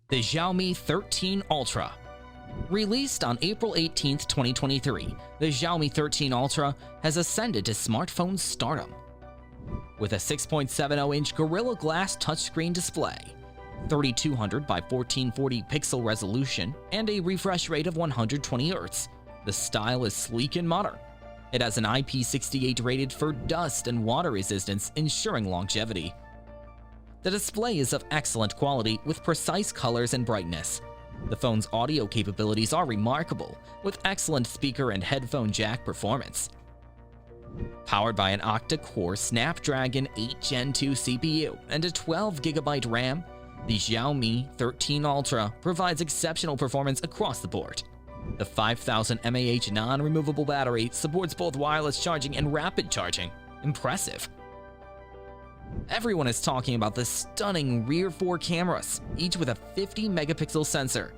The Xiaomi 13 Ultra. Released on April 18, 2023, the Xiaomi 13 Ultra has ascended to smartphone stardom. With a 6.70-inch Gorilla Glass touchscreen display, 3200 by 1440 pixel resolution, and a refresh rate of 120 Hz, the style is sleek and modern. It has an IP68 rated for dust and water resistance, ensuring longevity. The display is of excellent quality with precise colors and brightness. The phone's audio capabilities are remarkable, with excellent speaker and headphone jack performance. Powered by an octa-core Snapdragon 8 Gen 2 CPU and a 12GB RAM, the Xiaomi 13 Ultra provides exceptional performance across the board. The 5000 mAh non-removable battery supports both wireless charging and rapid charging. Impressive. Everyone is talking about the stunning rear 4 cameras, each with a 50-megapixel sensor,